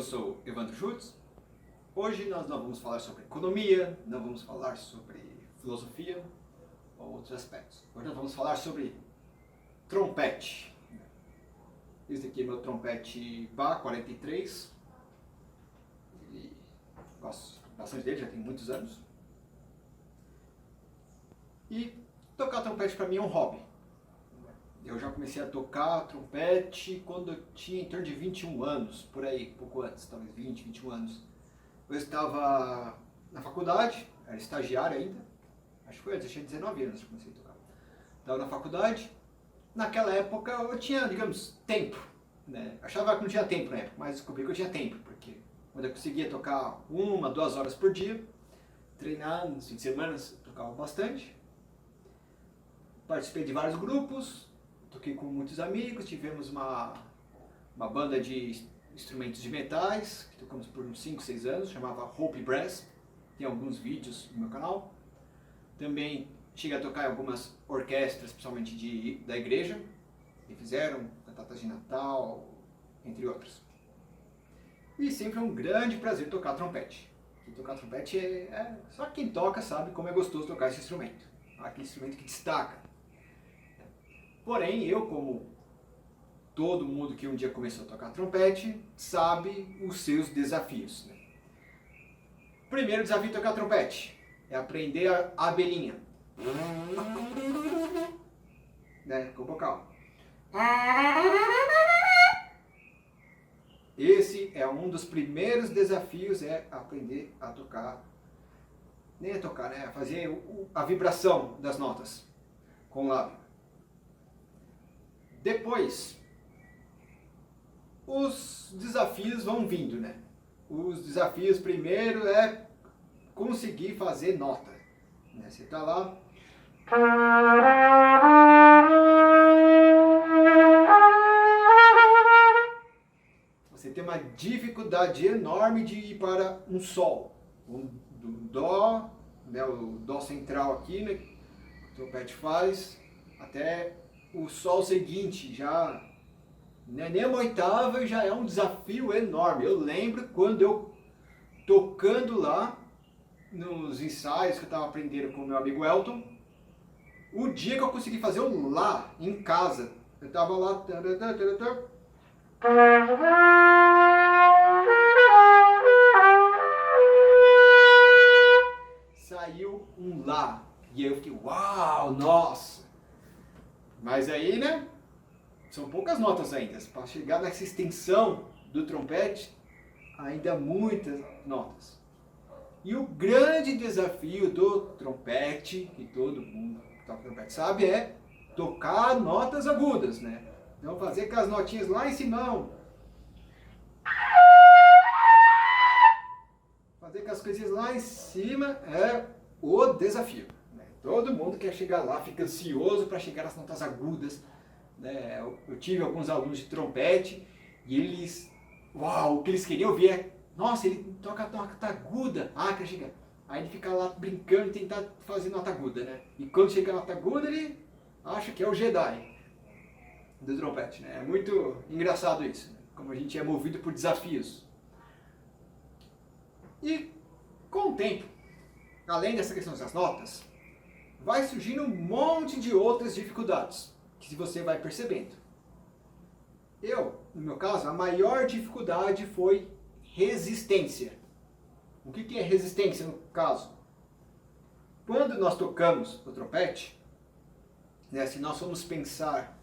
sou Evandro Schutz. Hoje nós não vamos falar sobre economia, não vamos falar sobre filosofia ou outros aspectos. Hoje nós vamos falar sobre trompete. Esse aqui é meu trompete BA 43. Gosto bastante dele, já tem muitos anos. E tocar trompete para mim é um hobby. Eu já comecei a tocar trompete quando eu tinha em torno de 21 anos, por aí, pouco antes, talvez 20, 21 anos. Eu estava na faculdade, era estagiário ainda, acho que foi antes, eu tinha 19 anos que eu comecei a tocar. Estava na faculdade, naquela época eu tinha, digamos, tempo, né? Achava que não tinha tempo na época, mas descobri que eu tinha tempo, porque quando eu conseguia tocar 1, 2 horas por dia, treinar nos fins de semana, eu tocava bastante. Participei de vários grupos, toquei com muitos amigos, tivemos uma banda de instrumentos de metais, que tocamos por uns 5, 6 anos, chamava Hope Brass, tem alguns vídeos no meu canal. Também cheguei a tocar em algumas orquestras, principalmente da igreja, que fizeram cantatas de Natal, entre outras. E sempre é um grande prazer tocar trompete. E tocar trompete só quem toca sabe como é gostoso tocar esse instrumento. Aquele instrumento que destaca. Porém, eu, como todo mundo que um dia começou a tocar trompete, sabe os seus desafios. Né? O primeiro desafio de tocar trompete é aprender a abelhinha. Né? Com vocal. Esse é um dos primeiros desafios, é aprender a tocar, nem a tocar, né? A fazer a vibração das notas com o lábio. Depois, os desafios vão vindo, né? Os desafios primeiro é conseguir fazer nota. Né? Você está lá. Você tem uma dificuldade enorme de ir para um sol. Do dó, né? O dó central aqui, né? O trompete faz, até o sol seguinte, já nem uma oitava já é um desafio enorme. Eu lembro quando eu tocando lá nos ensaios que eu estava aprendendo com o meu amigo Elton, o dia que eu consegui fazer o lá em casa, eu estava lá, saiu um lá e eu fiquei, uau, nossa! Mas aí, né? São poucas notas ainda. Para chegar nessa extensão do trompete, ainda muitas notas. E o grande desafio do trompete, que todo mundo que toca trompete sabe, é tocar notas agudas, né? Então fazer aquelas notinhas lá em cima. Fazer aquelas coisinhas lá em cima é o desafio. Né? Todo mundo quer chegar lá, fica ansioso para chegar nas notas agudas. Né? Eu tive alguns alunos de trompete e eles, uau, o que eles queriam ouvir é, nossa, ele toca nota aguda, quer chegar. Aí ele fica lá brincando e tentar fazer nota aguda, né? E quando chega a nota aguda ele acha que é o Jedi do trompete, né? É muito engraçado isso, né? Como a gente é movido por desafios. E com o tempo, além dessa questão das notas, vai surgindo um monte de outras dificuldades que você vai percebendo. No meu caso, a maior dificuldade foi resistência. O que é resistência no caso? Quando nós tocamos o trompete, né, se nós formos pensar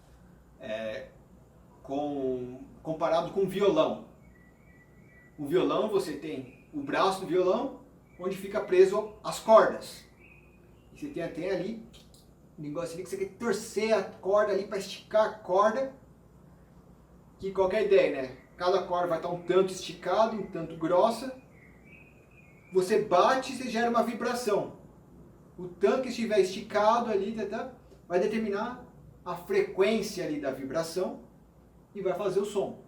comparado com o violão você tem o braço do violão onde fica preso as cordas. E você tem ali um negócio ali que você quer torcer a corda ali para esticar a corda. Que qualquer ideia, né? Cada corda vai estar um tanto esticada, um tanto grossa. Você bate e você gera uma vibração. O tanto que estiver esticado ali vai determinar a frequência ali da vibração e vai fazer o som.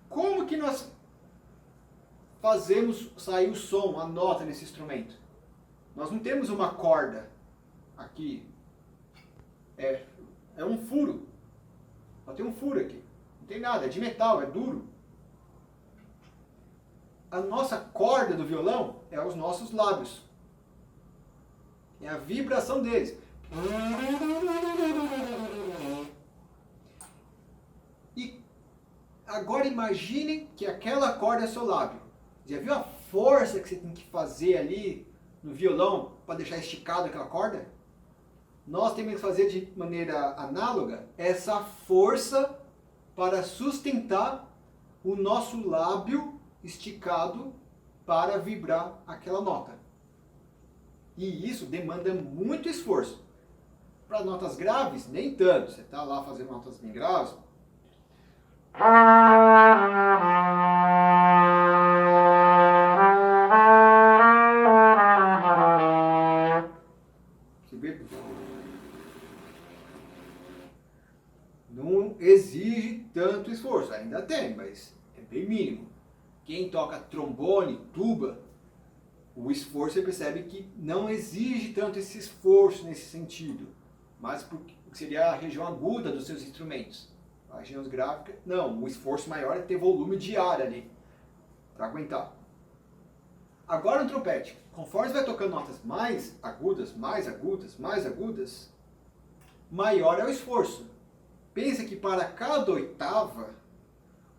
Como que nós fazemos sair o som, a nota nesse instrumento? Nós não temos uma corda aqui. É um furo. Só tem um furo aqui. Não tem nada, é de metal, é duro. a nossa corda do violão é os nossos lábios. É a vibração deles. E agora imaginem que aquela corda é seu lábio. Já viu a força que você tem que fazer ali no violão para deixar esticado aquela corda? Nós temos que fazer de maneira análoga essa força para sustentar o nosso lábio esticado para vibrar aquela nota. E isso demanda muito esforço. Para notas graves, nem tanto. Você está lá fazendo notas bem graves. Não exige tanto esforço. Ainda tem, mas é bem mínimo. Quem toca trombone, tuba, o esforço você percebe que não exige tanto esse esforço nesse sentido. Mas porque seria a região aguda dos seus instrumentos. A região grave, não. O esforço maior é ter volume de ar ali para aguentar. Agora no trompete, conforme você vai tocando notas mais agudas, mais agudas, mais agudas, maior é o esforço. Pensa que para cada oitava,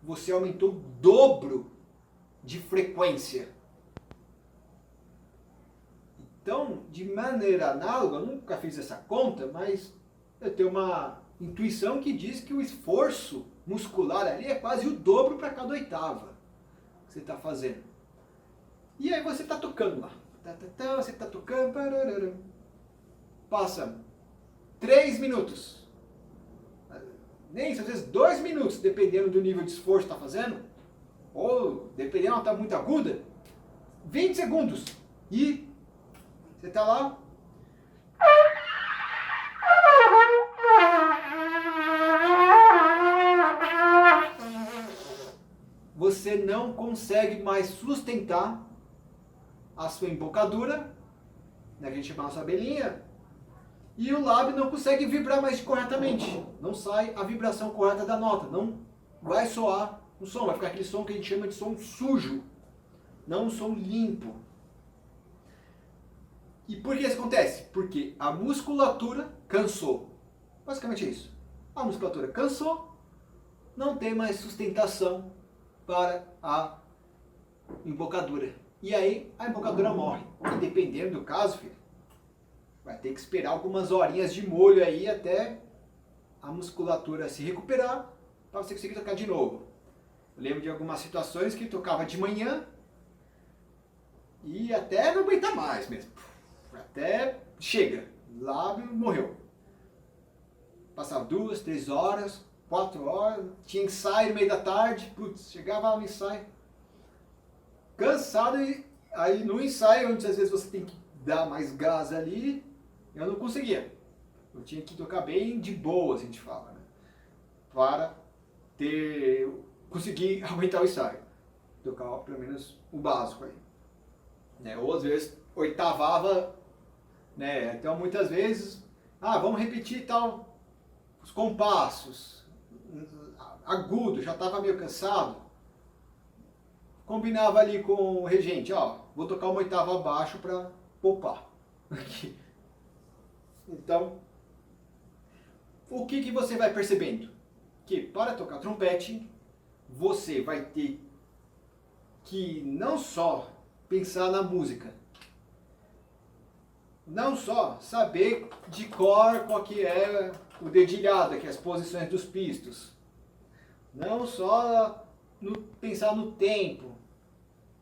você aumentou o dobro de frequência. Então, de maneira análoga, eu nunca fiz essa conta, mas eu tenho uma intuição que diz que o esforço muscular ali é quase o dobro para cada oitava que você está fazendo. E aí você está tocando lá. Você está tocando. Passa 3 minutos. Nem isso, às vezes 2 minutos, dependendo do nível de esforço que está fazendo. Ou, dependendo, ela está muito aguda. 20 segundos. E você está lá. Você não consegue mais sustentar a sua embocadura, né, que a gente chama a sua abelhinha, e o lábio não consegue vibrar mais corretamente. Não sai a vibração correta da nota. Não vai soar o som. Vai ficar aquele som que a gente chama de som sujo. Não um som limpo. E por que isso acontece? Porque a musculatura cansou. Basicamente é isso. A musculatura cansou, não tem mais sustentação para a embocadura. E aí a embocadura morre. E dependendo do caso, filho, vai ter que esperar algumas horinhas de molho aí até a musculatura se recuperar para você conseguir tocar de novo. Eu lembro de algumas situações que tocava de manhã e até não aguentar mais mesmo. Até chega, o lábio morreu. Passava 2, 3 horas, 4 horas, tinha ensaio no meio da tarde, putz, chegava no ensaio, cansado, e aí no ensaio, onde às vezes você tem que dar mais gás ali, eu não conseguia. Eu tinha que tocar bem de boa, a gente fala, né? Para conseguir aguentar o ensaio. Tocar pelo menos o básico aí. Né? Ou às vezes oitavava, né? Então muitas vezes, vamos repetir tal, os compassos, agudo, já estava meio cansado. Combinava ali com o regente, vou tocar uma oitava abaixo para poupar. Então, o que você vai percebendo? Que para tocar trompete, você vai ter que não só pensar na música, não só saber de cor qual que é o dedilhado, que é as posições dos pistos, não só pensar no tempo,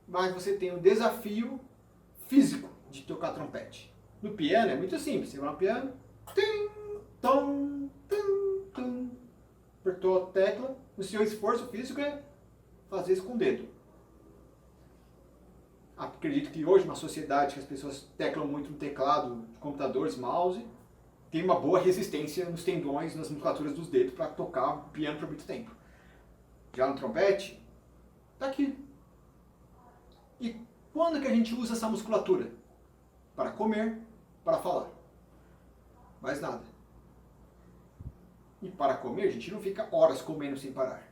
mas você tem um desafio físico de tocar trompete. No piano é muito simples, você vai no piano, tim, tom, tum, tum, apertou a tecla, o seu esforço físico é fazer isso com o dedo. Acredito que hoje, uma sociedade que as pessoas teclam muito no teclado, de computadores, mouse, tem uma boa resistência nos tendões, nas musculaturas dos dedos para tocar piano por muito tempo. Já no trompete, tá aqui. E quando que a gente usa essa musculatura? Para comer, para falar. Mais nada. E para comer, a gente não fica horas comendo sem parar.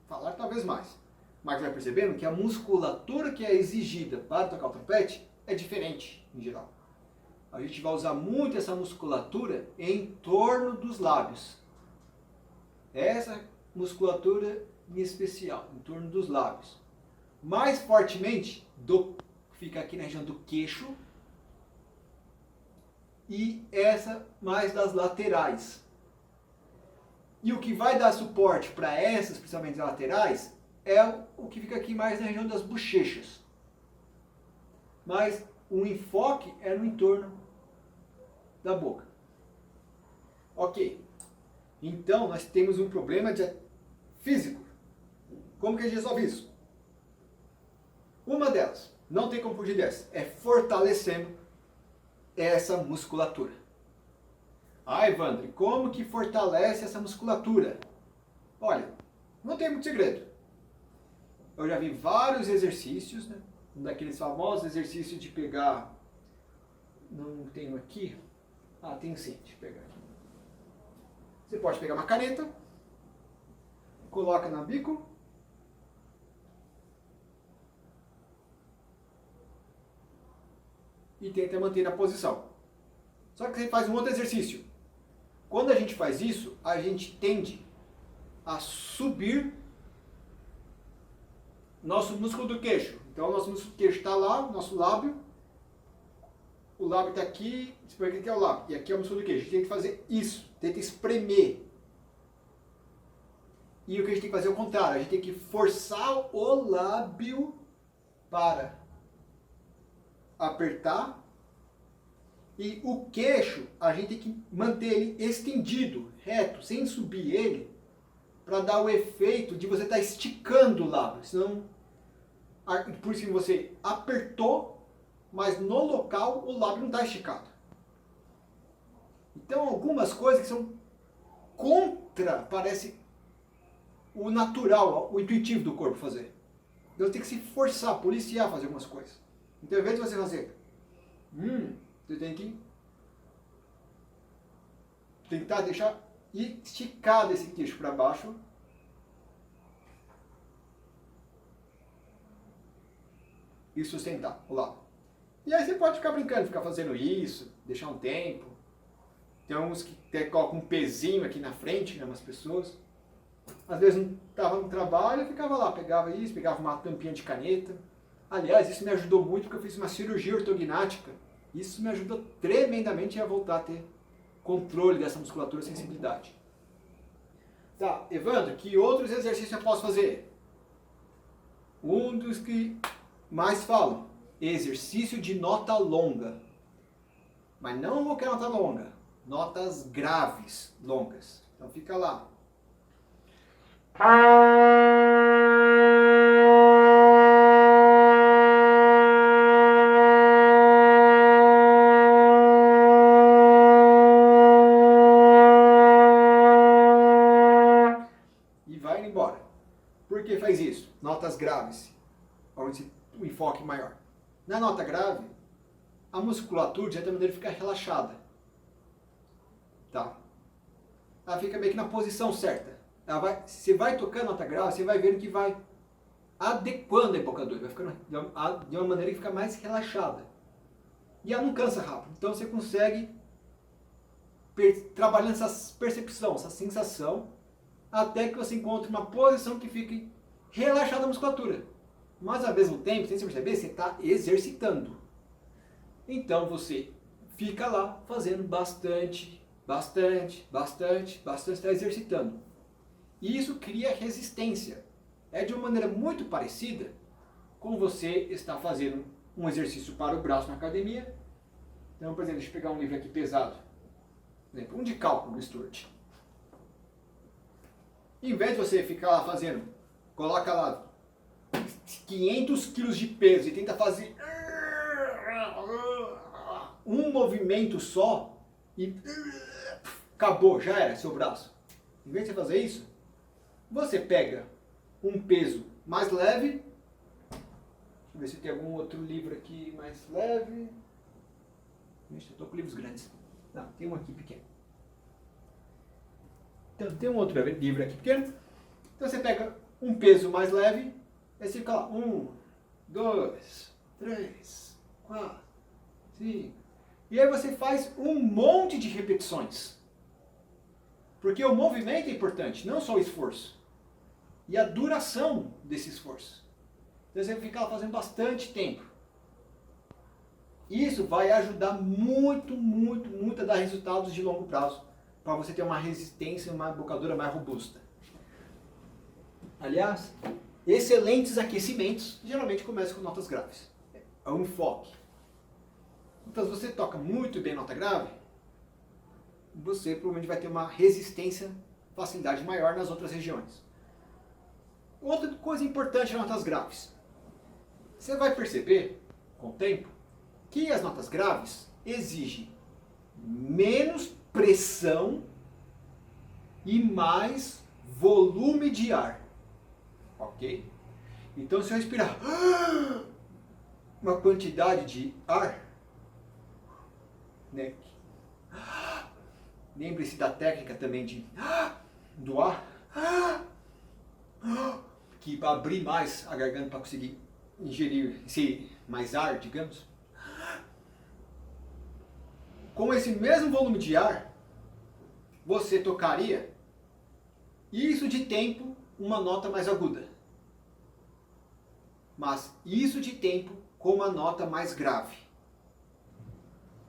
Falar talvez mais. Mas vai percebendo que a musculatura que é exigida para tocar o trompete é diferente, em geral. A gente vai usar muito essa musculatura em torno dos lábios. Essa musculatura em especial, em torno dos lábios. Mais fortemente, fica aqui na região do queixo. E essa mais das laterais. E o que vai dar suporte para essas, principalmente as laterais, é o que fica aqui mais na região das bochechas. Mas o enfoque é no entorno da boca. Ok. Então nós temos um problema físico. Como que a gente resolve isso? Uma delas, não tem como fugir dessa, é fortalecendo essa musculatura. Ah, Evandro, como que fortalece essa musculatura? Olha, não tem muito segredo. Eu já vi vários exercícios, né? Um daqueles famosos exercícios de pegar... Não tenho aqui? Ah, tem sim, deixa eu pegar aqui. Você pode pegar uma caneta, coloca na bico, e tenta manter na posição. Só que você faz um outro exercício. Quando a gente faz isso, a gente tende a subir nosso músculo do queixo. Então, o nosso músculo do queixo está lá, nosso lábio. O lábio está aqui, aqui é o lábio. E aqui é o músculo do queixo. A gente tem que fazer isso, tenta espremer. E o que a gente tem que fazer é o contrário. A gente tem que forçar o lábio para apertar. E o queixo, a gente tem que manter ele estendido, reto, sem subir ele, para dar o efeito de você estar esticando o lábio. Senão, por isso que você apertou, mas no local o lábio não está esticado. Então, algumas coisas que são contra, parece o natural, o intuitivo do corpo fazer. Então, tem que se forçar, policiar a fazer algumas coisas. Então, ao invés de você fazer, você tem que tentar deixar esticado esse queixo para baixo. E sustentar o lado. E aí você pode ficar brincando, ficar fazendo isso, deixar um tempo. Tem uns que até colocam um pezinho aqui na frente, né, umas pessoas. Às vezes não estava no trabalho, eu ficava lá, pegava isso, pegava uma tampinha de caneta. Aliás, isso me ajudou muito porque eu fiz uma cirurgia ortognática. Isso me ajudou tremendamente a voltar a ter controle dessa musculatura e sensibilidade. Tá, Evandro, que outros exercícios eu posso fazer? Um dos que mais falam, exercício de nota longa. Mas não qualquer nota longa, notas graves longas. Então fica lá. E vai embora. Por que faz isso? Notas graves, onde o enfoque maior. Na nota grave, a musculatura de certa maneira fica relaxada. Tá? Ela fica meio que na posição certa. Você vai tocando a nota grave, você vai vendo que vai adequando a embocadura, vai ficando de uma maneira que fica mais relaxada. E ela não cansa rápido. Então você consegue trabalhando essa percepção, essa sensação, até que você encontre uma posição que fique relaxada a musculatura. Mas ao mesmo tempo, sem você perceber, você está exercitando. Então você fica lá fazendo bastante, está exercitando. E isso cria resistência. É de uma maneira muito parecida com você está fazendo um exercício para o braço na academia. Então, por exemplo, deixa eu pegar um livro aqui pesado. Por exemplo, um de cálculo do Stuart. Em vez de você ficar lá fazendo, coloca lá 500 quilos de peso e tenta fazer um movimento só e acabou, já era seu braço. Em vez de você fazer isso, você pega um peso mais leve. Deixa eu ver se tem algum outro livro aqui mais leve. Vixe, eu estou com livros grandes. Não, tem um aqui pequeno. Então tem um outro livro aqui pequeno. Então você pega um peso mais leve, Aí você fica lá, 1, 2, 3, 4, 5. E aí você faz um monte de repetições. Porque o movimento é importante, não só o esforço. E a duração desse esforço. Então você fica lá fazendo bastante tempo. Isso vai ajudar muito, muito, muito a dar resultados de longo prazo. Para você ter uma resistência, uma embocadura mais robusta. Aliás, excelentes aquecimentos geralmente começam com notas graves. É um enfoque. Então, se você toca muito bem nota grave, você provavelmente vai ter uma resistência, facilidade maior nas outras regiões. Outra coisa importante nas notas graves. Você vai perceber, com o tempo, que as notas graves exigem menos pressão e mais volume de ar. Ok? Então, se eu respirar uma quantidade de ar, né? Lembre-se da técnica também do ar, que para abrir mais a garganta para conseguir ingerir mais ar, digamos. Com esse mesmo volume de ar, você tocaria isso de tempo uma nota mais aguda. Mas isso de tempo com uma nota mais grave.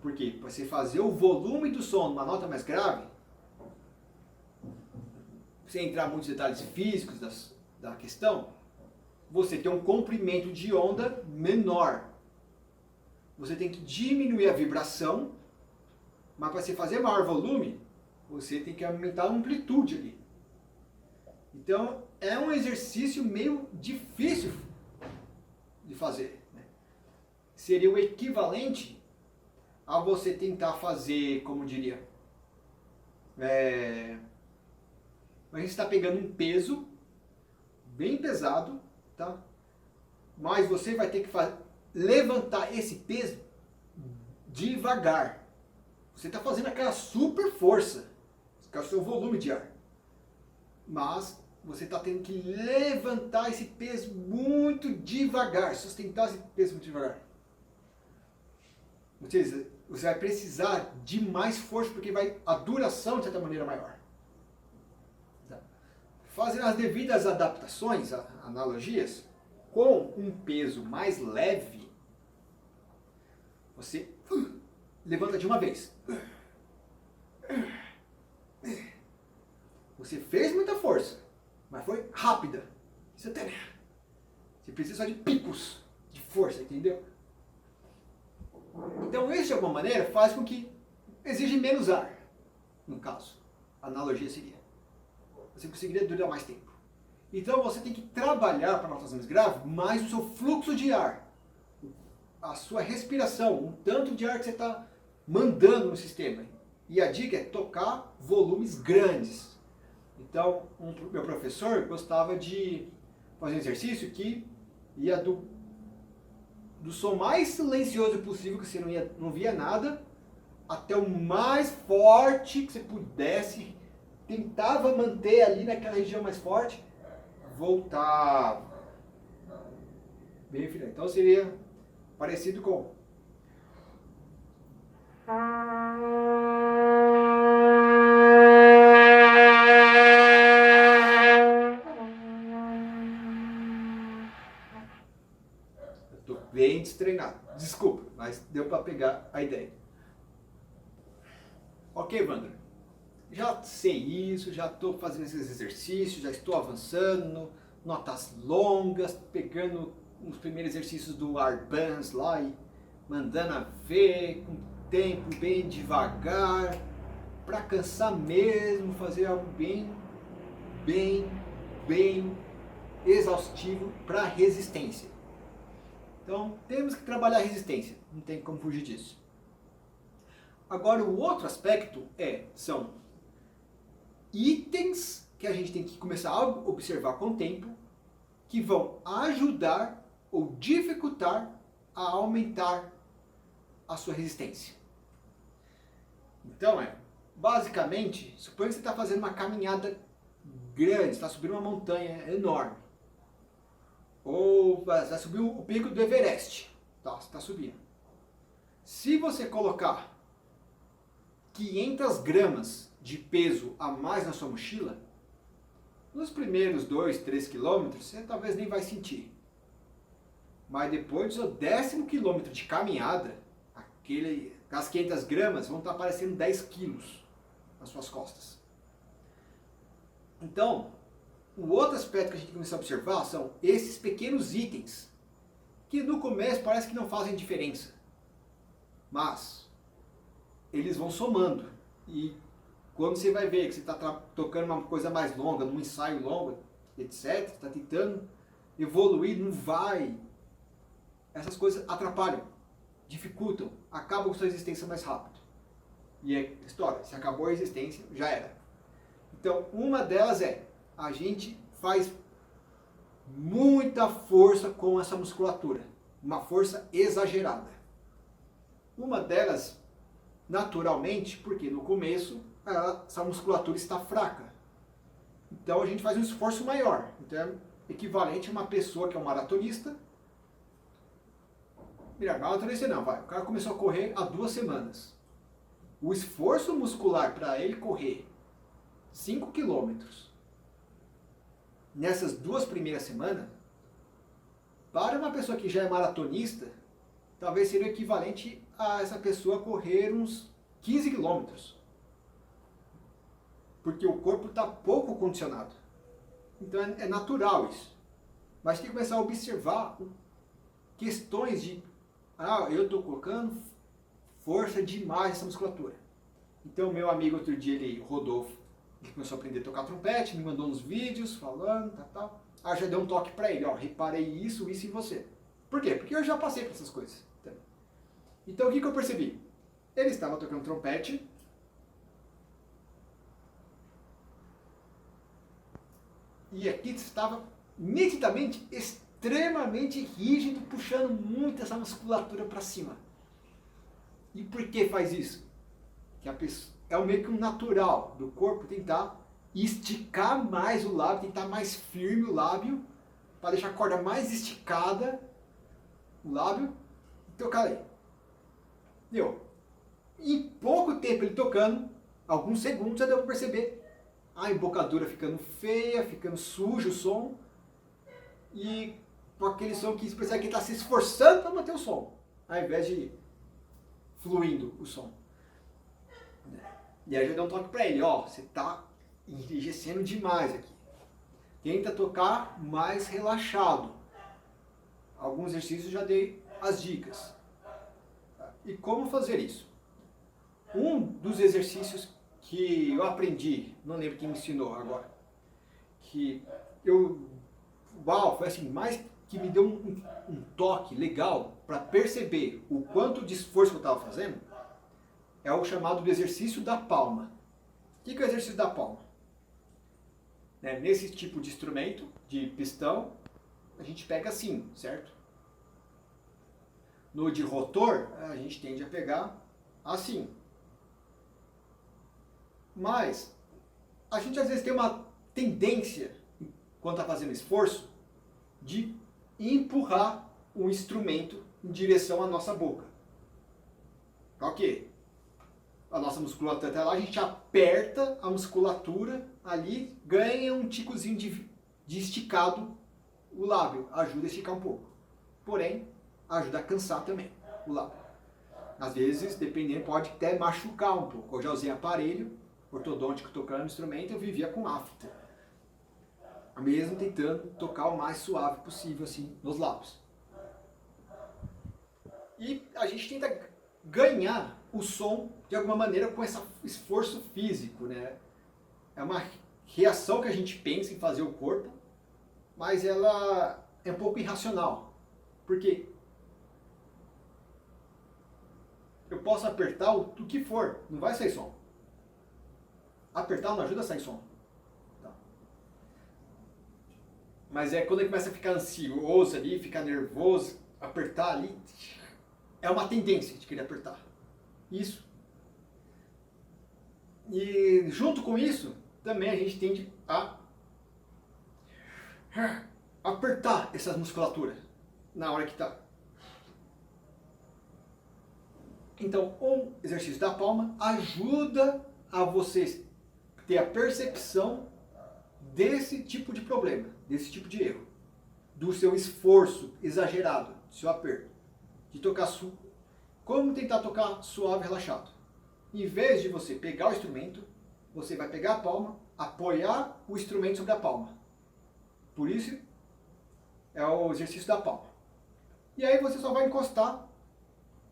Por quê? Para você fazer o volume do som numa nota mais grave, sem entrar em muitos detalhes físicos da questão, você tem um comprimento de onda menor. Você tem que diminuir a vibração, mas para você fazer maior volume, você tem que aumentar a amplitude ali. Então, é um exercício meio difícil de fazer. Né? Seria o equivalente a você tentar fazer, como diria, a gente está pegando um peso bem pesado, tá? Mas você vai ter que levantar esse peso devagar. Você está fazendo aquela super força, que é o seu volume de ar. Mas você está tendo que levantar esse peso muito devagar, sustentar esse peso muito devagar. Ou seja, você vai precisar de mais força porque a duração de certa maneira é maior. Fazendo as devidas adaptações, analogias, com um peso mais leve, você levanta de uma vez. Você fez muita força, mas foi rápida. Você precisa só de picos de força, entendeu? Então isso de alguma maneira faz com que exige menos ar, no caso. A analogia seria. Você conseguiria durar mais tempo. Então você tem que trabalhar para notas mais graves mais o seu fluxo de ar. A sua respiração, o tanto de ar que você está mandando no sistema. E a dica é tocar volumes grandes. Então, meu professor gostava de fazer um exercício que ia do som mais silencioso possível, que você não via nada, até o mais forte que você pudesse. Tentava manter ali naquela região mais forte, voltava. Bem, filho. Então seria parecido com. Eu estou bem destreinado. Desculpa, mas deu para pegar a ideia. Ok, Wander? Já sei isso, já estou fazendo esses exercícios, já estou avançando, notas longas, pegando os primeiros exercícios do Arbans lá e mandando a ver, com tempo bem devagar, para cansar mesmo, fazer algo bem exaustivo para resistência. Então, temos que trabalhar a resistência, não tem como fugir disso. Agora, o outro aspecto são itens que a gente tem que começar a observar com o tempo, que vão ajudar ou dificultar a aumentar a sua resistência. Então, basicamente, suponha que você está fazendo uma caminhada grande, está subindo uma montanha enorme. ou vai subir o pico do Everest. Tá, você está subindo. Se você colocar 500 gramas de peso a mais na sua mochila, nos primeiros 2, 3 quilômetros você talvez nem vai sentir. Mas depois do 10º quilômetro de caminhada, aquelas 500 gramas vão estar aparecendo 10 quilos nas suas costas. Então, o outro aspecto que a gente tem que começar a observar são esses pequenos itens, que no começo parece que não fazem diferença, mas eles vão somando. E quando você vai ver que você está tocando uma coisa mais longa, num ensaio longo, etc., está tentando evoluir, não vai. Essas coisas atrapalham, dificultam, acabam com sua existência mais rápido. E é história, se acabou a existência, já era. Então, uma delas é, a gente faz muita força com essa musculatura, uma força exagerada. Uma delas, naturalmente, porque no começo essa musculatura está fraca. Então a gente faz um esforço maior. Então é equivalente a uma pessoa que é um maratonista. Maratonista não, vai. O cara começou a correr há 2 semanas. O esforço muscular para ele correr 5 quilômetros nessas 2 primeiras semanas, para uma pessoa que já é maratonista, talvez seria o equivalente a essa pessoa correr uns 15 quilômetros. Porque o corpo está pouco condicionado. Então é natural isso. Mas tem que começar a observar questões de, eu estou colocando força demais nessa musculatura. Então meu amigo outro dia, Rodolfo, ele começou a aprender a tocar trompete, me mandou uns vídeos falando, tal. Já deu um toque para ele, reparei isso em você. Por quê? Porque eu já passei por essas coisas. Então o que eu percebi? Ele estava tocando trompete, e aqui estava nitidamente, extremamente rígido, puxando muito essa musculatura para cima. E por que faz isso? Que a pessoa, é meio que um natural do corpo tentar esticar mais o lábio, tentar mais firme o lábio, para deixar a corda mais esticada, o lábio, e tocar aí. Deu. Em pouco tempo ele tocando, alguns segundos, já deu para perceber a embocadura ficando feia, ficando sujo o som, e com aquele som que parece que ele está se esforçando para manter o som, ao invés de fluindo o som. E aí já deu um toque para ele, você está enrijecendo demais aqui. Tenta tocar mais relaxado. Alguns exercícios já dei as dicas. E como fazer isso? Um dos exercícios que eu aprendi, não lembro quem me ensinou agora, que foi assim, mais que me deu um toque legal para perceber o quanto de esforço que eu estava fazendo, é o chamado do exercício da palma. O que é o exercício da palma? Nesse tipo de instrumento, de pistão, a gente pega assim, certo? No de rotor, a gente tende a pegar assim. Mas a gente às vezes tem uma tendência, quando está fazendo esforço, de empurrar o instrumento em direção à nossa boca. Ok? A nossa musculatura até lá, a gente aperta a musculatura ali, ganha um ticozinho de esticado o lábio, ajuda a esticar um pouco. Porém, ajuda a cansar também o lábio. Às vezes, dependendo, pode até machucar um pouco. Eu já usei aparelho ortodôntico tocando instrumento, eu vivia com afta. Mesmo tentando tocar o mais suave possível assim nos lábios. E a gente tenta ganhar o som de alguma maneira com esse esforço físico, né? É uma reação que a gente pensa em fazer o corpo, mas ela é um pouco irracional. Porque eu posso apertar o que for, não vai sair som. Apertar não ajuda a sair som. Tá. Mas quando ele começa a ficar ansioso ali, ficar nervoso, apertar ali, é uma tendência de querer apertar. Isso. E junto com isso, também a gente tende a apertar essas musculaturas na hora que está. Então, um exercício da palma ajuda a você ter a percepção desse tipo de problema, desse tipo de erro, do seu esforço exagerado, do seu aperto, de tocar como tentar tocar suave e relaxado. Em vez de você pegar o instrumento, você vai pegar a palma, apoiar o instrumento sobre a palma. Por isso, é o exercício da palma. E aí você só vai encostar,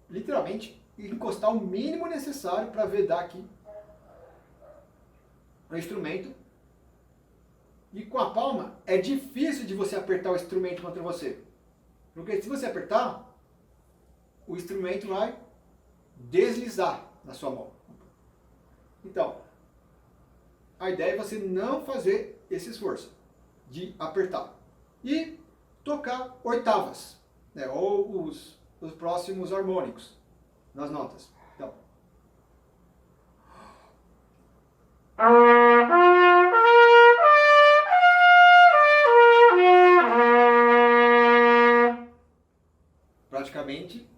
literalmente, encostar o mínimo necessário para vedar aqui o instrumento. E com a palma, é difícil de você apertar o instrumento contra você. Porque se você apertar, o instrumento vai deslizar na sua mão. Então, a ideia é você não fazer esse esforço de apertar. E tocar oitavas, né, ou os próximos harmônicos nas notas. Então. Praticamente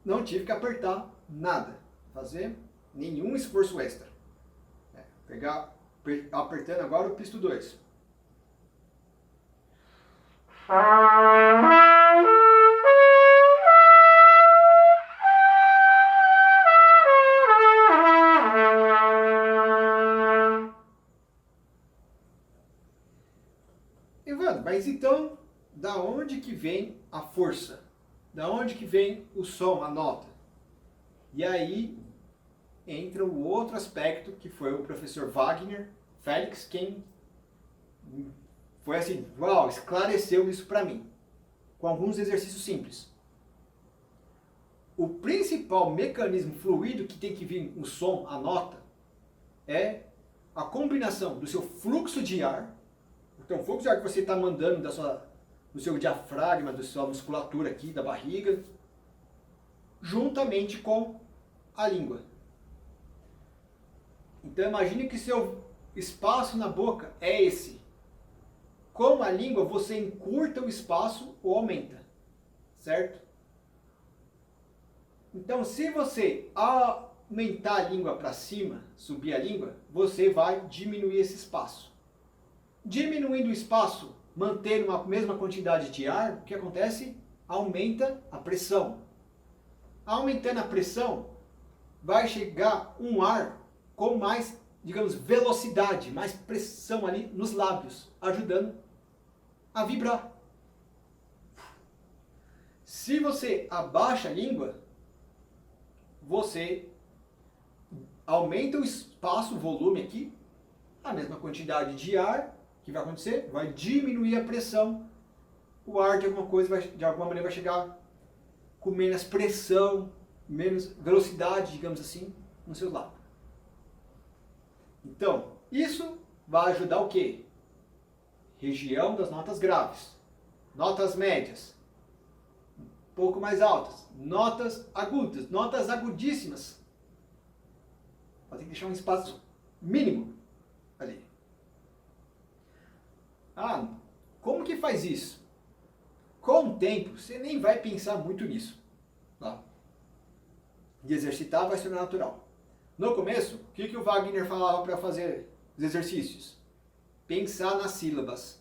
não tive que apertar nada, fazer nenhum esforço extra. Pegar, apertando agora o pisto 2. Evandro, mas então, da onde que vem a força? Da onde que vem o som, a nota? E aí entra o outro aspecto que foi o professor Wagner Félix quem foi assim, uau, esclareceu isso para mim, com alguns exercícios simples. O principal mecanismo fluido que tem que vir o som, a nota, é a combinação do seu fluxo de ar, então o fluxo de ar que você está mandando do seu diafragma, da sua musculatura aqui, da barriga, juntamente com a língua. Então imagine que seu espaço na boca é esse. Com a língua você encurta o espaço ou aumenta, certo? Então se você aumentar a língua para cima, subir a língua, você vai diminuir esse espaço. Diminuindo o espaço, mantendo a mesma quantidade de ar, o que acontece? Aumenta a pressão. Aumentando a pressão, vai chegar um ar com mais, digamos, velocidade, mais pressão ali nos lábios, ajudando a vibrar. Se você abaixa a língua, você aumenta o espaço, o volume aqui, a mesma quantidade de ar, o que vai acontecer? Vai diminuir a pressão, o ar de alguma maneira vai chegar com menos pressão, menos velocidade, digamos assim, no seu lábio. Então, isso vai ajudar o quê? Região das notas graves, notas médias, um pouco mais altas, notas agudas, notas agudíssimas. Vai ter que deixar um espaço mínimo ali. Ah, como que faz isso? Com o tempo, você nem vai pensar muito nisso. Tá? De exercitar vai ser natural. No começo, o que o Wagner falava para fazer os exercícios? Pensar nas sílabas.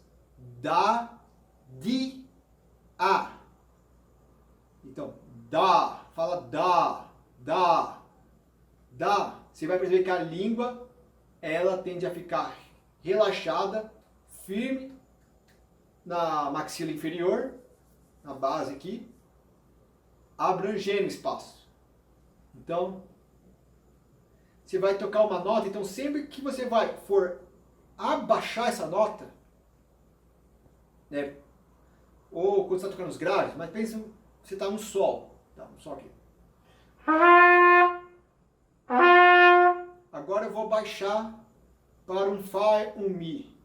Da, di, a. Então, da, fala da, da, da. Você vai perceber que a língua, ela tende a ficar relaxada, firme na maxila inferior, na base aqui, abrangendo o espaço. Então, você vai tocar uma nota, então sempre que você for abaixar essa nota, né, ou quando você está tocando os graves, mas pensa, você está no sol, tá, no sol aqui. Agora eu vou baixar para um Fá, um Mi.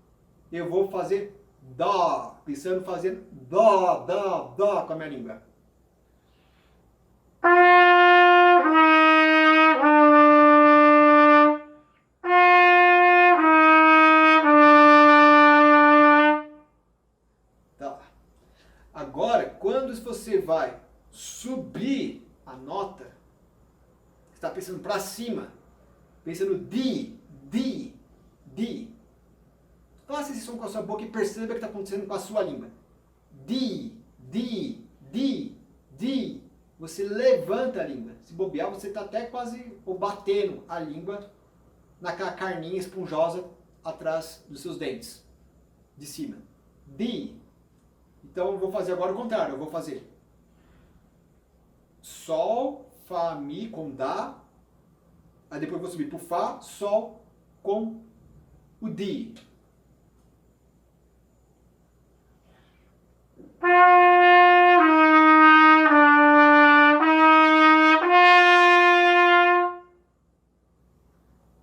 Eu vou fazer Dó, pensando fazer Dó, Dó, Dó com a minha língua. vai subir a nota, você está pensando para cima, pensando di, di, di. Faça esse som com a sua boca e perceba o que está acontecendo com a sua língua. Di, di, di, di. Você levanta a língua. Se bobear, você está até quase batendo a língua naquela carninha esponjosa atrás dos seus dentes, de cima. Di. Então eu vou fazer agora o contrário. Eu vou fazer Sol, Fá, Mi com Dá. Aí depois eu vou subir para o Fá, Sol com o Di.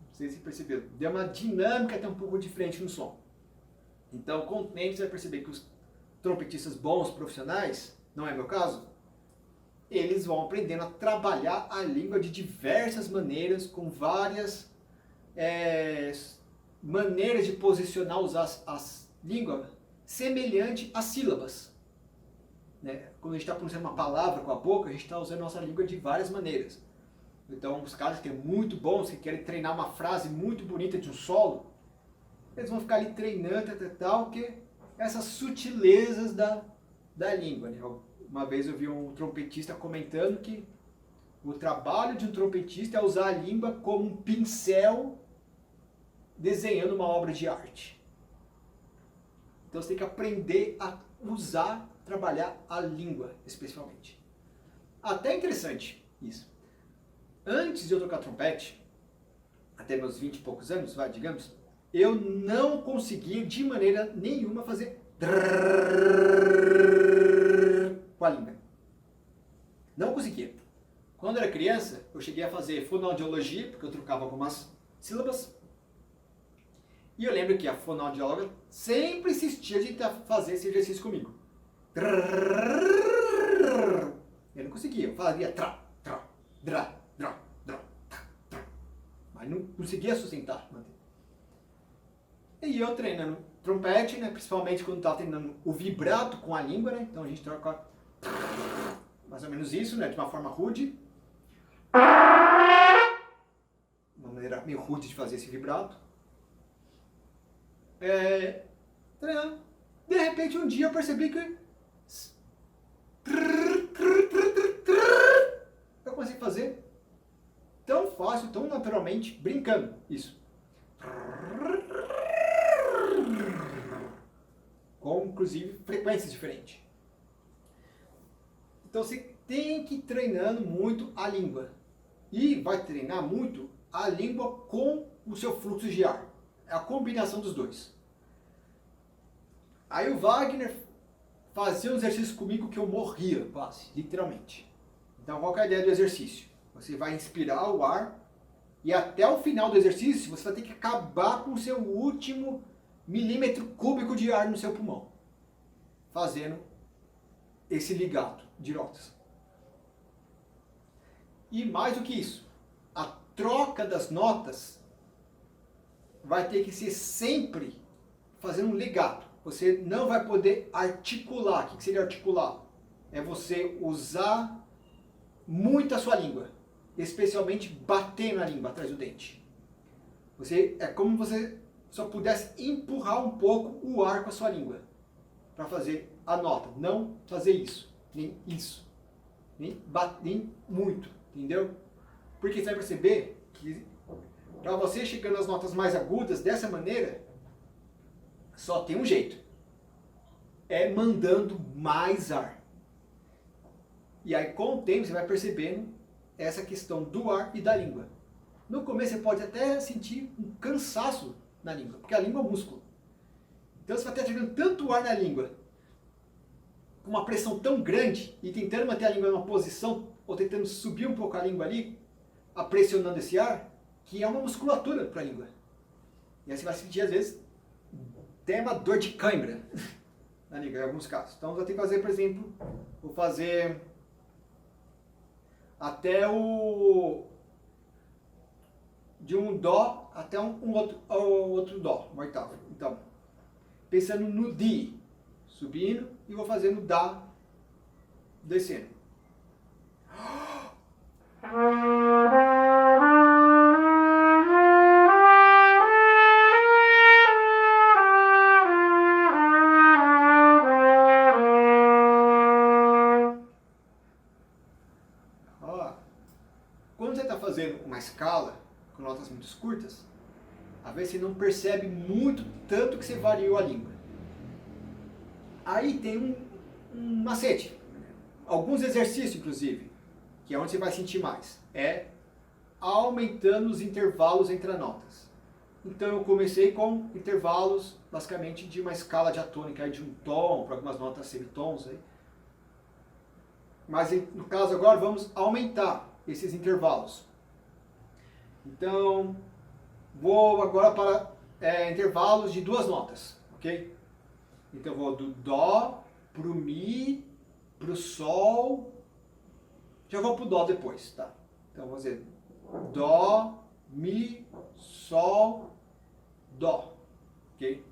Não sei se você percebeu. Deu uma dinâmica até um pouco diferente no som. Então, com o tempo, você vai perceber que os trompetistas bons, profissionais, não é meu caso, eles vão aprendendo a trabalhar a língua de diversas maneiras, com várias maneiras de posicionar as línguas semelhante às sílabas. Né? Quando a gente está pronunciando uma palavra com a boca, a gente está usando a nossa língua de várias maneiras. Então, os caras que são muito bons, que querem treinar uma frase muito bonita de um solo, eles vão ficar ali treinando, tal, que essas sutilezas da língua. Né? Uma vez eu vi um trompetista comentando que o trabalho de um trompetista é usar a língua como um pincel desenhando uma obra de arte. Então você tem que aprender a usar, trabalhar a língua, especialmente. Até interessante isso. Antes de eu tocar trompete, até meus 20 e poucos anos, digamos, eu não conseguia de maneira nenhuma fazer com a língua. Não conseguia. Quando eu era criança, eu cheguei a fazer fonoaudiologia, porque eu trocava algumas sílabas. E eu lembro que a fonoaudióloga sempre insistia de fazer esse exercício comigo. Eu não conseguia, eu fazia tra, tra, dra, dra, dra, tra. Mas não conseguia sustentar. E eu treinando trompete, né, principalmente quando estava treinando o vibrato com a língua, né, então a gente troca mais ou menos isso, né, de uma forma rude. Uma maneira meio rude de fazer esse vibrato. Treinando. De repente um dia eu percebi que eu comecei a fazer tão fácil, tão naturalmente, brincando isso. Com, inclusive, frequências diferentes. Então você tem que ir treinando muito a língua. E vai treinar muito a língua com o seu fluxo de ar. É a combinação dos dois. Aí o Wagner fazia um exercício comigo que eu morria, quase, literalmente. Então qual que é a ideia do exercício? Você vai inspirar o ar e até o final do exercício você vai ter que acabar com o seu último milímetro cúbico de ar no seu pulmão, fazendo esse ligado de notas. E mais do que isso, a troca das notas vai ter que ser sempre fazendo um legato. Você não vai poder articular. O que seria articular? É você usar muito a sua língua, especialmente bater na língua atrás do dente. É como você só pudesse empurrar um pouco o ar com a sua língua para fazer a nota. Não fazer isso, nem isso, nem muito, entendeu? Porque você vai perceber que para você chegar nas notas mais agudas dessa maneira, só tem um jeito. É mandando mais ar. E aí com o tempo você vai percebendo essa questão do ar e da língua. No começo você pode até sentir um cansaço na língua, porque a língua é um músculo. Então você vai estar jogando tanto ar na língua, com uma pressão tão grande, e tentando manter a língua em uma posição, ou tentando subir um pouco a língua ali, pressionando esse ar, que é uma musculatura para a língua. E aí você vai sentir, às vezes, até uma dor de cãibra na língua, em alguns casos. Então, você vai ter que fazer, por exemplo, vou fazer até de um dó até um outro dó, uma oitava. Então, pensando no di, subindo, e vou fazendo dá, descendo. Ó, quando você está fazendo uma escala com notas muito curtas, às vezes você não percebe muito tanto que você variou a língua. Aí tem um macete, alguns exercícios inclusive, que é onde você vai sentir mais, é aumentando os intervalos entre as notas. Então eu comecei com intervalos basicamente de uma escala diatônica de um tom, para algumas notas semitons. Aí. Mas no caso agora vamos aumentar esses intervalos. Então vou agora para intervalos de 2 notas, ok? Então eu vou do Dó pro Mi, pro Sol, já vou pro Dó depois, tá? Então vou fazer Dó, Mi, Sol, Dó, ok?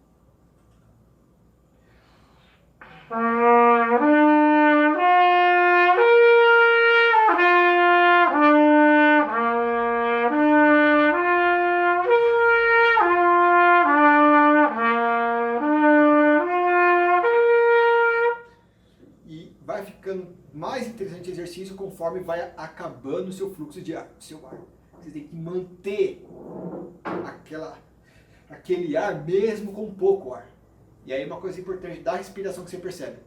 E vai ficando mais interessante o exercício conforme vai acabando o seu fluxo de ar, seu ar. Você tem que manter aquele ar mesmo com pouco ar. E aí uma coisa importante da respiração que você percebe.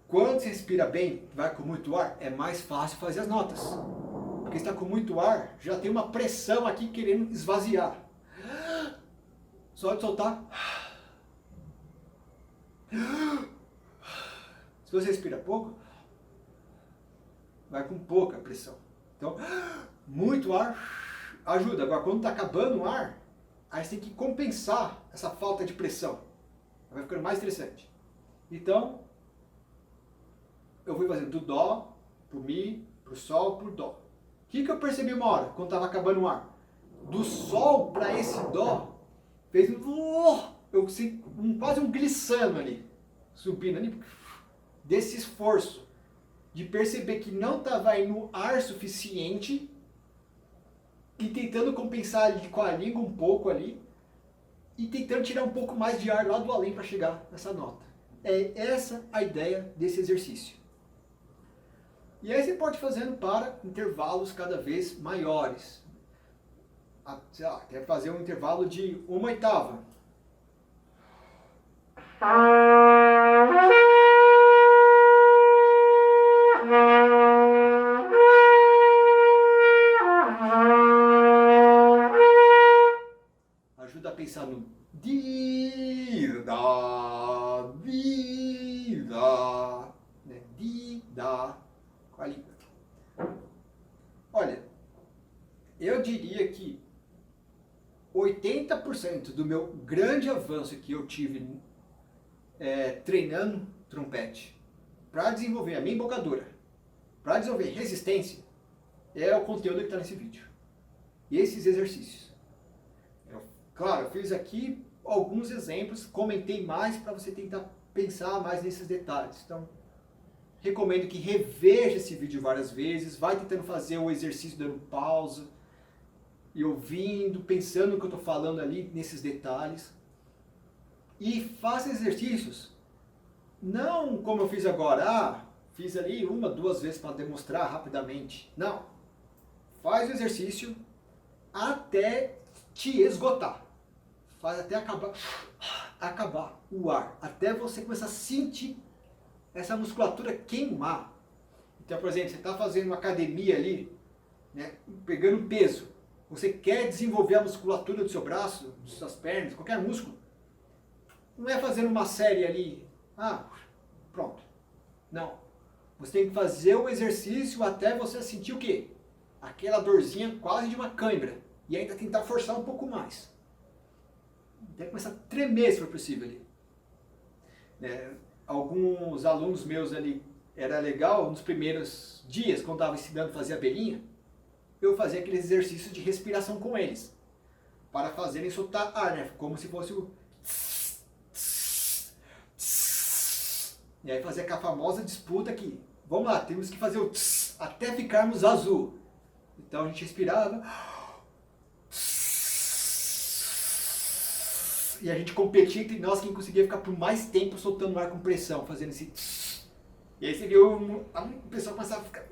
Quando você respira bem, vai com muito ar, é mais fácil fazer as notas. Porque está com muito ar, já tem uma pressão aqui querendo esvaziar. Só de soltar. Se você respira pouco, vai com pouca pressão. Então, muito ar ajuda. Agora, quando está acabando o ar, aí você tem que compensar essa falta de pressão. Vai ficando mais interessante. Então, eu fui fazendo do Dó, pro Mi, pro Sol, pro Dó. O que eu percebi uma hora, quando estava acabando o ar? Do Sol para esse Dó, fez quase um glissando ali, subindo ali, desse esforço de perceber que não estava indo ar suficiente e tentando compensar ali com a língua um pouco ali e tentando tirar um pouco mais de ar lá do além para chegar nessa nota. É essa a ideia desse exercício. E aí você pode ir fazendo para intervalos cada vez maiores. Sei lá, quer fazer um intervalo de 1/8. Ajuda a pensar no Di, Dá, Di, Dá, né? Di, Dá, com a língua. Olha, eu diria que 80% do meu grande avanço que eu tive treinando trompete para desenvolver a minha embocadura, para desenvolver resistência, é o conteúdo que está nesse vídeo. E esses exercícios. Claro, eu fiz aqui alguns exemplos, comentei mais para você tentar pensar mais nesses detalhes. Então, recomendo que reveja esse vídeo várias vezes, vai tentando fazer o exercício dando pausa e ouvindo, pensando no que eu estou falando ali, nesses detalhes. E faça exercícios, não como eu fiz agora, fiz ali 1, 2 vezes para demonstrar rapidamente. Não, faz o exercício até te esgotar. Faz até acabar o ar, até você começar a sentir essa musculatura queimar. Então, por exemplo, você está fazendo uma academia ali, né, pegando peso. Você quer desenvolver a musculatura do seu braço, das suas pernas, qualquer músculo. Não é fazendo uma série ali, pronto. Não. Você tem que fazer o exercício até você sentir o quê? Aquela dorzinha quase de uma cãibra. E ainda tentar forçar um pouco mais. Até começar a tremer se for possível ali. Alguns alunos meus ali, era legal, nos primeiros dias, quando estava ensinando a fazer abelhinha, eu fazia aqueles exercícios de respiração com eles. Para fazerem soltar ar, né? Como se fosse o... E aí fazia aquela famosa disputa que, vamos lá, temos que fazer o tss até ficarmos azul. Então a gente respirava. E a gente competia entre nós quem conseguia ficar por mais tempo soltando ar com pressão, fazendo esse tss. E aí você viu o pessoal começava a ficar...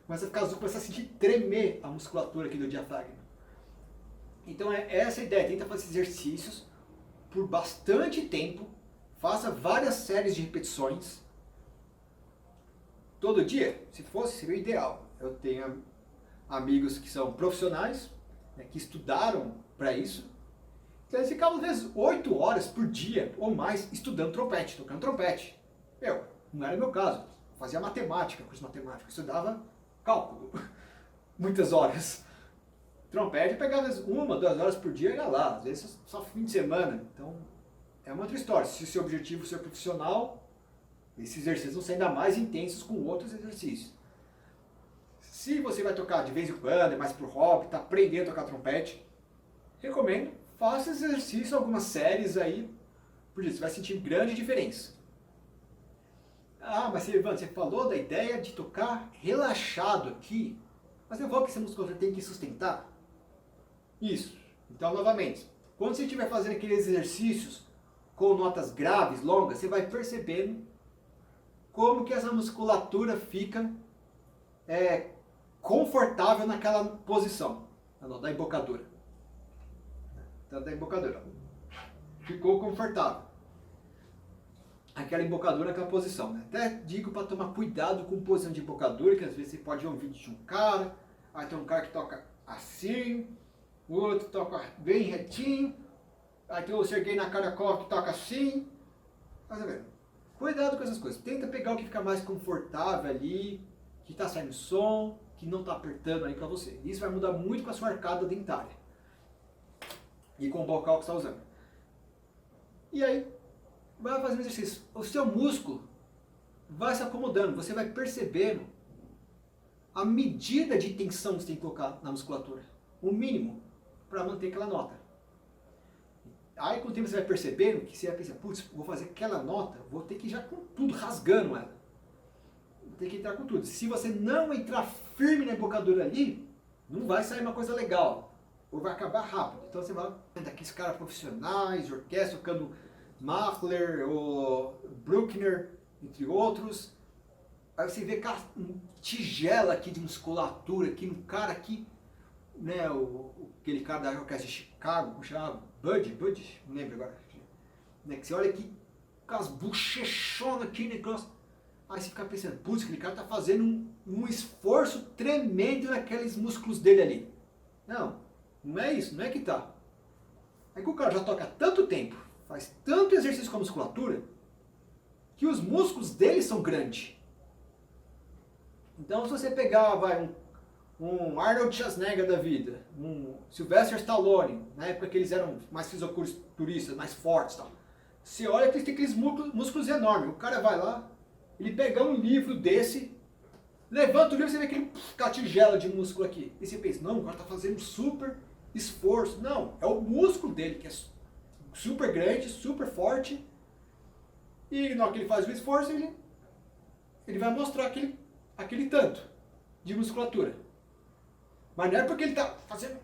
Começa a ficar azul, começa a sentir tremer a musculatura aqui do diafragma. Então é essa a ideia, tenta fazer exercícios por bastante tempo, faça várias séries de repetições, todo dia, se fosse, seria o ideal. Eu tenho amigos que são profissionais, né, que estudaram para isso, então eles ficavam às vezes 8 horas por dia ou mais estudando trompete, tocando trompete. Não era meu caso, eu fazia matemática, curso de matemática, estudava cálculo, muitas horas. Trompete pegava às vezes 1, 2 horas por dia e ia lá, às vezes só fim de semana. Então é uma outra história. Se o seu objetivo é ser profissional, esses exercícios vão ser ainda mais intensos com outros exercícios. Se você vai tocar de vez em quando, é mais pro hobby, está aprendendo a tocar trompete, recomendo, faça esse exercício, algumas séries aí, porque você vai sentir grande diferença. Ah, mas Ivan, você falou da ideia de tocar relaxado aqui, mas eu vou que essa musculatura tem que sustentar? Isso. Então, novamente, quando você estiver fazendo aqueles exercícios com notas graves, longas, você vai percebendo como que essa musculatura fica confortável naquela posição, da embocadura. Então, da embocadura. Ficou confortável. Aquela embocadura naquela posição. Né? Até digo para tomar cuidado com posição de embocadura, que às vezes você pode ver um vídeo de um cara, aí tem um cara que toca assim, o outro toca bem retinho, aí tem o Sergei Nakarakov que toca assim. Mas, cuidado com essas coisas. Tenta pegar o que fica mais confortável ali, que está saindo som, que não está apertando aí para você. Isso vai mudar muito com a sua arcada dentária e com o bocal que você está usando. E aí, vai fazer um exercício. O seu músculo vai se acomodando, você vai percebendo a medida de tensão que você tem que colocar na musculatura. O mínimo para manter aquela nota. Aí com o tempo você vai percebendo que você vai pensar, putz, vou fazer aquela nota, vou ter que ir já com tudo, rasgando ela. Vou ter que entrar com tudo. Se você não entrar firme na embocadura ali, não vai sair uma coisa legal. Ou vai acabar rápido. Então você vai daqueles caras profissionais, de orquestra, tocando Mahler ou Bruckner, entre outros. Aí você vê aquela tigela aqui de musculatura, aqui no cara aqui, né, aquele cara da orquestra de Chicago, como chamava? Buddy, não lembro agora. Né, que você olha aqui, com as bochechonas aqui, negócio. Aí você fica pensando, putz, aquele cara tá fazendo um esforço tremendo naqueles músculos dele ali. Não é isso, não é que tá. É que o cara já toca há tanto tempo, faz tanto exercício com a musculatura, que os músculos dele são grandes. Então se você pegar, um Arnold Schwarzenegger da vida, um Sylvester Stallone, na época que eles eram mais fisiculturistas, mais fortes e tal, você olha que eles têm aqueles músculos enormes. O cara vai lá, ele pega um livro desse, levanta o livro e você vê aquela tigela de músculo aqui. E você pensa, não, o cara está fazendo super esforço. Não, é o músculo dele que é super grande, super forte. E na hora que ele faz o esforço, ele vai mostrar aquele tanto de musculatura. Mas não é porque ele está fazendo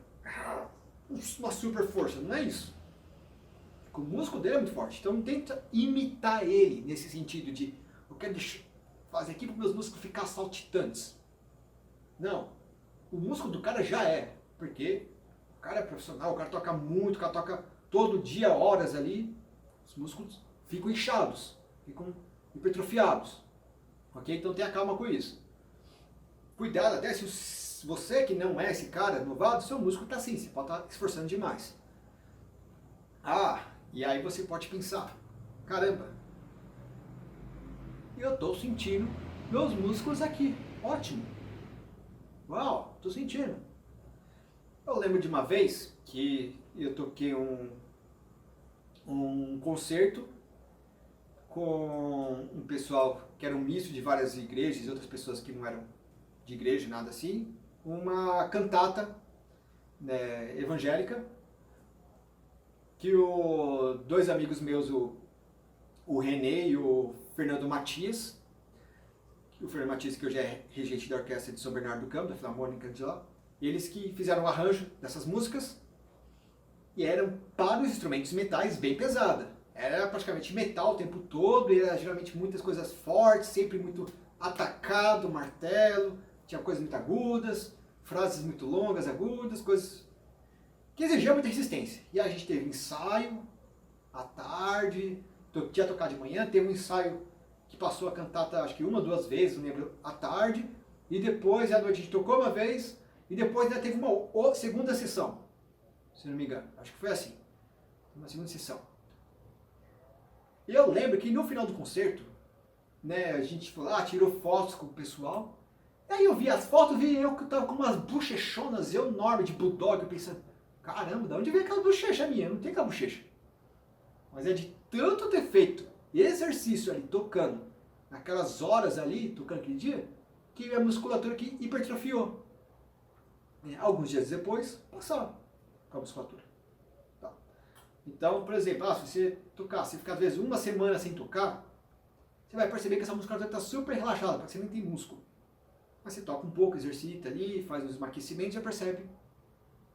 uma super força, não é isso. O músculo dele é muito forte, então não tenta imitar ele nesse sentido de eu quero fazer aqui para os meus músculos ficar saltitantes. Não, o músculo do cara já é, porque o cara é profissional, o cara toca muito, o cara toca todo dia, horas ali, os músculos ficam inchados, ficam hipertrofiados. Ok? Então tenha calma com isso. Cuidado até se você que não é esse cara novado, seu músculo está assim, você pode estar esforçando demais. E aí você pode pensar, caramba, eu estou sentindo meus músculos aqui, ótimo. Uau, estou sentindo. Eu lembro de uma vez que eu toquei um concerto com um pessoal que era um misto de várias igrejas e outras pessoas que não eram de igreja, nada assim, uma cantata, né, evangélica, que dois amigos meus, o o René e o Fernando Matias. O Fernando Matias, que hoje é regente da orquestra de São Bernardo do Campo, da Filarmônica de lá. Eles que fizeram o arranjo dessas músicas e eram para os instrumentos metais bem pesada. Era praticamente metal o tempo todo, e era geralmente muitas coisas fortes, sempre muito atacado, martelo, tinha coisas muito agudas, frases muito longas, agudas, coisas que exigiam muita resistência. E a gente teve ensaio à tarde, tinha tocado de manhã, teve um ensaio que passou a cantata acho que uma ou duas vezes, não lembro, à tarde, e depois à noite a gente tocou uma vez, e depois ainda teve uma segunda sessão, se não me engano, acho que foi assim, uma segunda sessão. E eu lembro que no final do concerto, né, a gente foi lá, tirou fotos com o pessoal, e aí eu vi as fotos, vi eu que tava com umas bochechonas enormes de bulldog, eu pensando, caramba, de onde veio aquela bochecha minha? Não tem aquela bochecha. Mas é de tanto ter feito exercício ali, tocando, naquelas horas ali, tocando aquele dia, que a musculatura aqui hipertrofiou. Alguns dias depois, passava com a musculatura. Tá. Então, por exemplo, se você tocar, se ficar às vezes uma semana sem tocar, você vai perceber que essa musculatura está super relaxada, porque você nem tem músculo. Mas você toca um pouco, exercita ali, faz uns aquecimentos e já percebe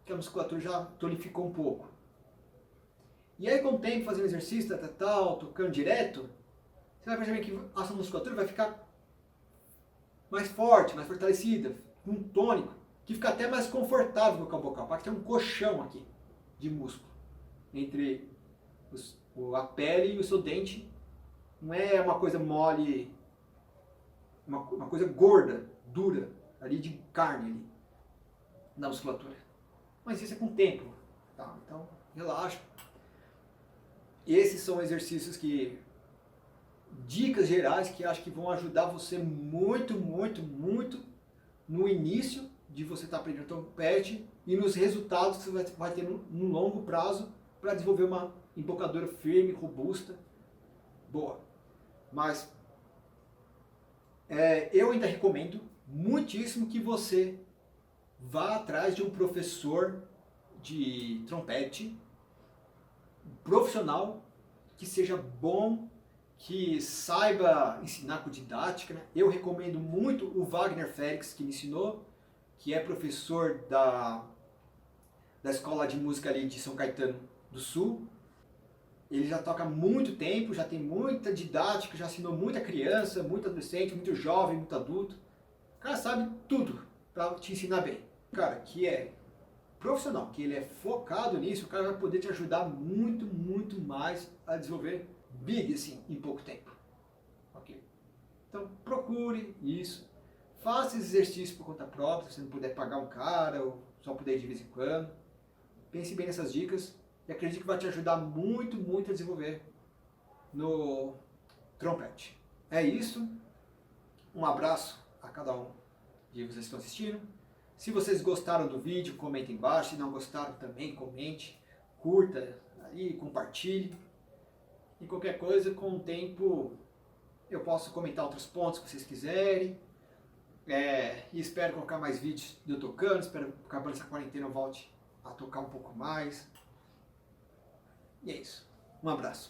que a musculatura já tonificou um pouco. E aí com o tempo, fazendo exercício, tocando direto, você vai perceber que a sua musculatura vai ficar mais forte, mais fortalecida, com um tônico, que fica até mais confortável no campo vocal, para que tem um colchão aqui de músculo entre a pele e o seu dente. Não é uma coisa mole, uma coisa gorda, dura, ali de carne ali, na musculatura. Mas isso é com o tempo, tá? Então relaxa. Esses são exercícios dicas gerais que acho que vão ajudar você muito, muito, muito no início de você estar aprendendo trompete e nos resultados que você vai ter no longo prazo para desenvolver uma embocadura firme, robusta, boa. Mas eu ainda recomendo muitíssimo que você vá atrás de um professor de trompete profissional, que seja bom, que saiba ensinar com didática, né? Eu recomendo muito o Wagner Félix, que me ensinou, que é professor da Escola de Música ali de São Caetano do Sul. Ele já toca há muito tempo, já tem muita didática, já ensinou muita criança, muito adolescente, muito jovem, muito adulto. O cara sabe tudo para te ensinar bem. Cara, que é profissional, que ele é focado nisso, o cara vai poder te ajudar muito, muito mais a desenvolver big, assim, em pouco tempo. Ok? Então, procure isso. Faça esse exercício por conta própria, se você não puder pagar um cara ou só puder ir de vez em quando. Pense bem nessas dicas e acredito que vai te ajudar muito, muito a desenvolver no trompete. É isso. Um abraço a cada um de vocês que estão assistindo. Se vocês gostaram do vídeo, comentem embaixo. Se não gostaram também, comente, curta aí, compartilhe. E qualquer coisa, com o tempo, eu posso comentar outros pontos que vocês quiserem. E espero colocar mais vídeos de eu tocando. Espero que acabando essa quarentena eu volte a tocar um pouco mais. E é isso. Um abraço.